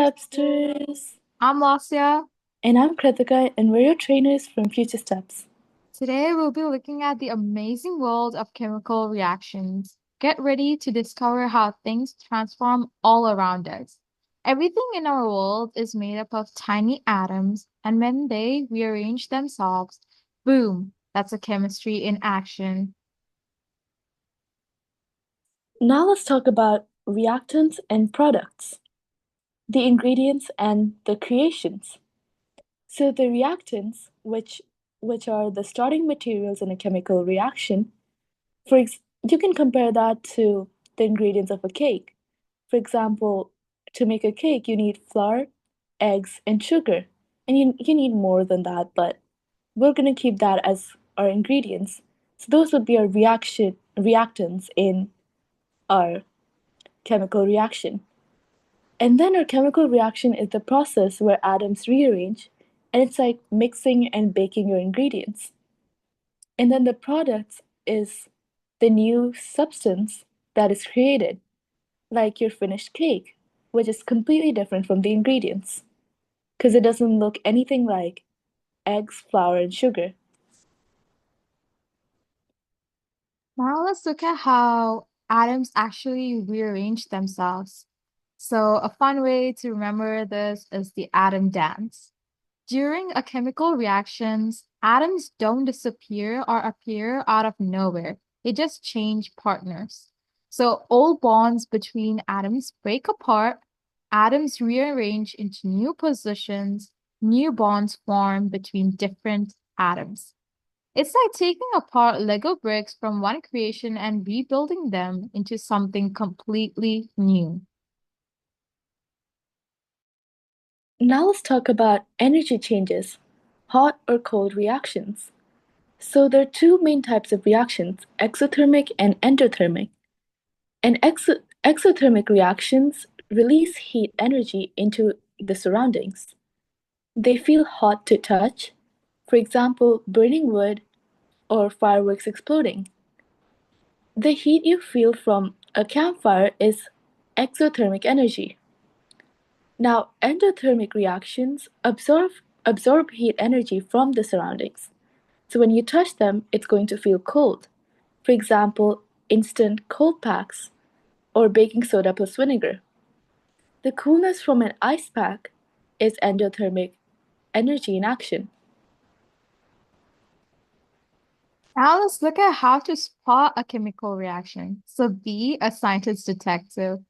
Stepsters! I'm Lasya. And I'm Kritika, and we're your trainers from Future Steps. Today we'll be looking at the amazing world of chemical reactions. Get ready to discover how things transform all around us. Everything in our world is made up of tiny atoms, and when they rearrange themselves, boom, that's a chemistry in action. Now let's talk about reactants and products, the ingredients and the creations. So the reactants, which are the starting materials in a chemical reaction, you can compare that to the ingredients of a cake. For example, to make a cake, you need flour, eggs, and sugar. And you need more than that, but we're going to keep that as our ingredients. So those would be our reactants in our chemical reaction. And then our chemical reaction is the process where atoms rearrange, and it's like mixing and baking your ingredients. And then the product is the new substance that is created, like your finished cake, which is completely different from the ingredients, because it doesn't look anything like eggs, flour, and sugar. Now let's look at how atoms actually rearrange themselves. So, a fun way to remember this is the atom dance. During a chemical reactions, atoms don't disappear or appear out of nowhere. They just change partners. So old bonds between atoms break apart, atoms rearrange into new positions, new bonds form between different atoms. It's like taking apart Lego bricks from one creation and rebuilding them into something completely new. Now let's talk about energy changes, hot or cold reactions. So there are two main types of reactions, exothermic and endothermic. And exothermic reactions release heat energy into the surroundings. They feel hot to touch, for example, burning wood or fireworks exploding. The heat you feel from a campfire is exothermic energy. Now, endothermic reactions absorb heat energy from the surroundings. So when you touch them, it's going to feel cold. For example, instant cold packs or baking soda plus vinegar. The coolness from an ice pack is endothermic energy in action. Now let's look at how to spot a chemical reaction. So be a scientist detective.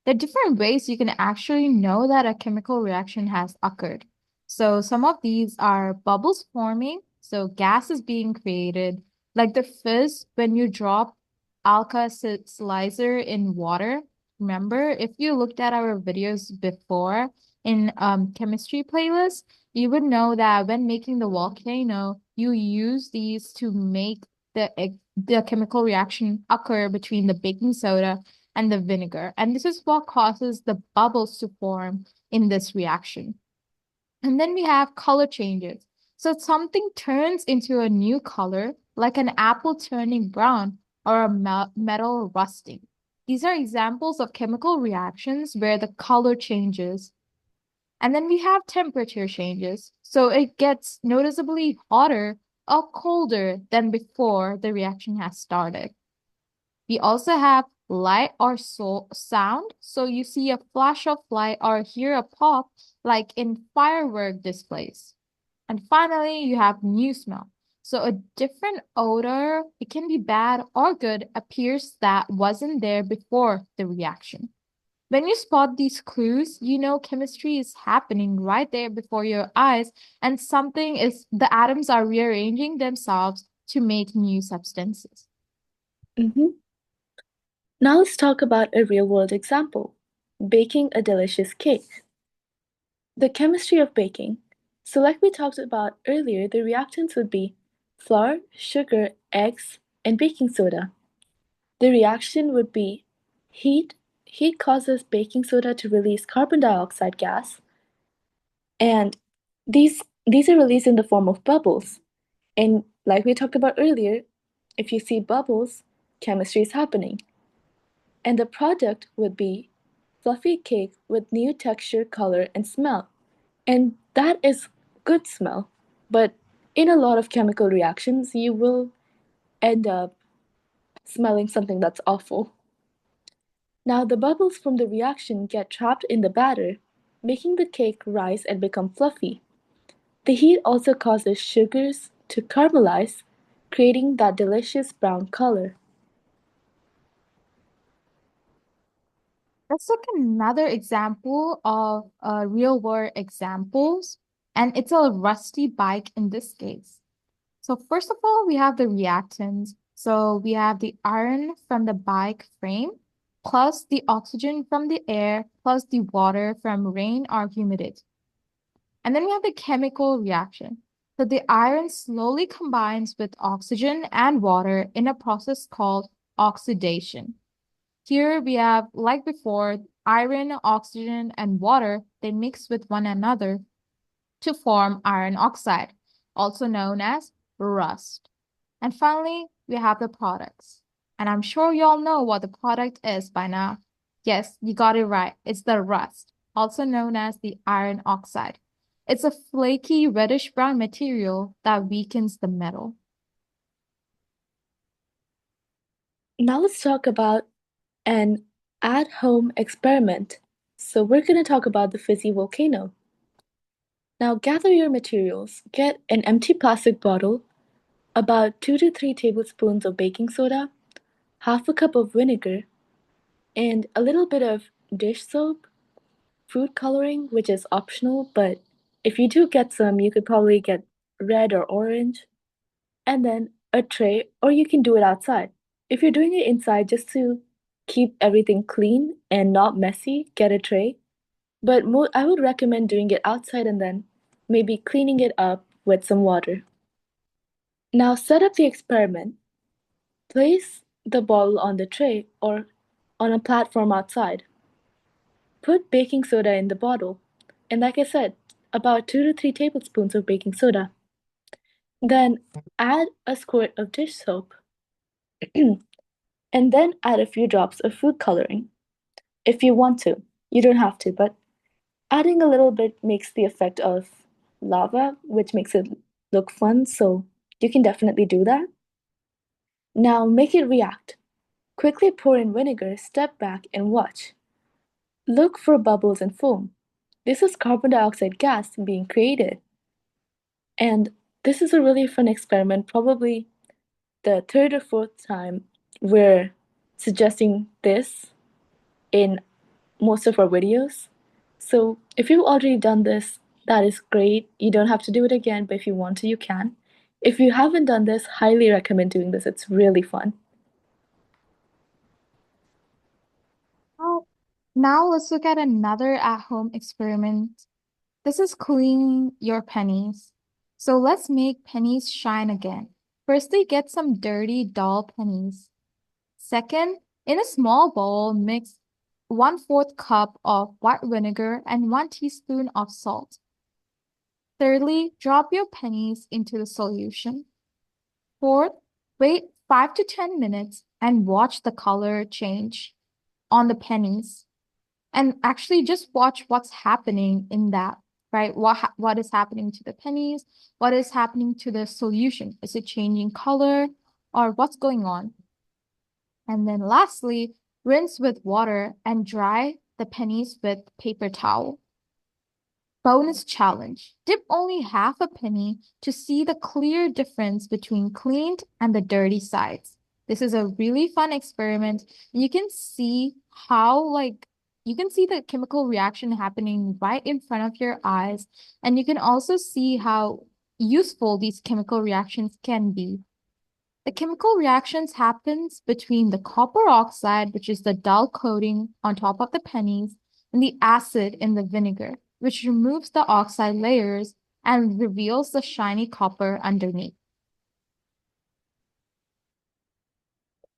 There are different ways you can actually know that a chemical reaction has occurred. So some of these are bubbles forming, so gas is being created, like the fizz when you drop Alka-Seltzer in water. Remember, if you looked at our videos before in chemistry playlist, you would know that when making the volcano, you use these to make the chemical reaction occur between the baking soda and the vinegar. And this is what causes the bubbles to form in this reaction. And then we have color changes. So something turns into a new color, like an apple turning brown or a metal rusting. These are examples of chemical reactions where the color changes. And then we have temperature changes. So it gets noticeably hotter or colder than before the reaction has started. We also have light or sound. So you see a flash of light or hear a pop like in firework displays. And finally, you have new smell. So a different odor, it can be bad or good, appears that wasn't there before the reaction. When you spot these clues, you know chemistry is happening right there before your eyes, and the atoms are rearranging themselves to make new substances. Mhm. Now let's talk about a real world example, baking a delicious cake. The chemistry of baking. So, like we talked about earlier, the reactants would be flour, sugar, eggs, and baking soda. The reaction would be heat. Heat causes baking soda to release carbon dioxide gas, and these are released in the form of bubbles. And like we talked about earlier, if you see bubbles, chemistry is happening. And the product would be fluffy cake with new texture, color, and smell. And that is good smell. But in a lot of chemical reactions, you will end up smelling something that's awful. Now, the bubbles from the reaction get trapped in the batter, making the cake rise and become fluffy. The heat also causes sugars to caramelize, creating that delicious brown color. Let's look at another example of real world examples, and it's a rusty bike in this case. So first of all, we have the reactants. So we have the iron from the bike frame, plus the oxygen from the air, plus the water from rain or humidity. And then we have the chemical reaction. So the iron slowly combines with oxygen and water in a process called oxidation. Here we have, like before, iron, oxygen, and water, they mix with one another to form iron oxide, also known as rust. And finally, we have the products. And I'm sure you all know what the product is by now. Yes, you got it right. It's the rust, also known as the iron oxide. It's a flaky reddish brown material that weakens the metal. Now let's talk about an at-home experiment. So we're going to talk about the fizzy volcano. Now gather your materials. Get an empty plastic bottle, about 2 to 3 tablespoons of baking soda, half a cup of vinegar, and a little bit of dish soap, food coloring, which is optional, but if you do get some, you could probably get red or orange, and then a tray, or you can do it outside. If you're doing it inside, just to keep everything clean and not messy, get a tray. But I would recommend doing it outside and then maybe cleaning it up with some water. Now set up the experiment. Place the bottle on the tray or on a platform outside. Put baking soda in the bottle. And like I said, about 2 to 3 tablespoons of baking soda. Then add a squirt of dish soap and then add a few drops of food coloring if you want to. You don't have to, but adding a little bit makes the effect of lava, which makes it look fun, so you can definitely do that. Now make it react. Quickly pour in vinegar, step back, and watch. Look for bubbles and foam. This is carbon dioxide gas being created. And this is a really fun experiment, probably the third or fourth time we're suggesting this in most of our videos. So if you've already done this, that is great. You don't have to do it again, but if you want to, you can. If you haven't done this, highly recommend doing this. It's really fun. Oh, now let's look at another at-home experiment. This is cleaning your pennies. So let's make pennies shine again. Firstly, get some dirty, dull pennies. Second, in a small bowl, mix 1/4 cup of white vinegar and 1 teaspoon of salt. Thirdly, drop your pennies into the solution. Fourth, wait 5 to 10 minutes and watch the color change on the pennies. And actually just watch what's happening in that, right? What is happening to the pennies? What is happening to the solution? Is it changing color or what's going on? And then lastly, rinse with water and dry the pennies with paper towel. Bonus challenge. Dip only half a penny to see the clear difference between cleaned and the dirty sides. This is a really fun experiment. You can see how, you can see the chemical reaction happening right in front of your eyes. And you can also see how useful these chemical reactions can be. The chemical reactions happens between the copper oxide, which is the dull coating on top of the pennies, and the acid in the vinegar, which removes the oxide layers and reveals the shiny copper underneath.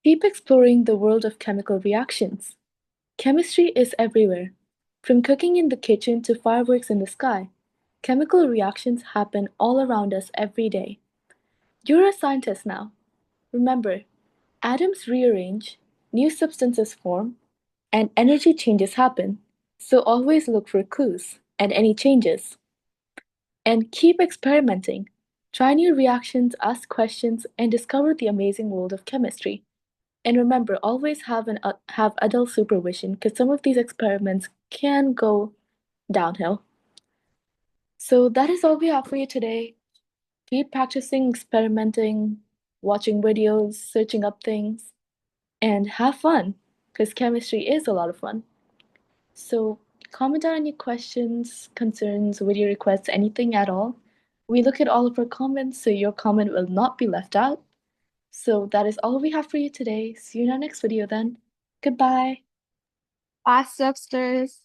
Keep exploring the world of chemical reactions. Chemistry is everywhere. From cooking in the kitchen to fireworks in the sky, chemical reactions happen all around us every day. You're a scientist now. Remember, atoms rearrange, new substances form, and energy changes happen. So always look for clues and any changes. And keep experimenting. Try new reactions, ask questions, and discover the amazing world of chemistry. And remember, always have adult supervision because some of these experiments can go downhill. So that is all we have for you today. Keep practicing, experimenting, watching videos, searching up things, and have fun because chemistry is a lot of fun. So comment down any questions, concerns, video requests, anything at all. We look at all of our comments, so your comment will not be left out. So that is all we have for you today. See you in our next video then. Goodbye. Fast upstairs.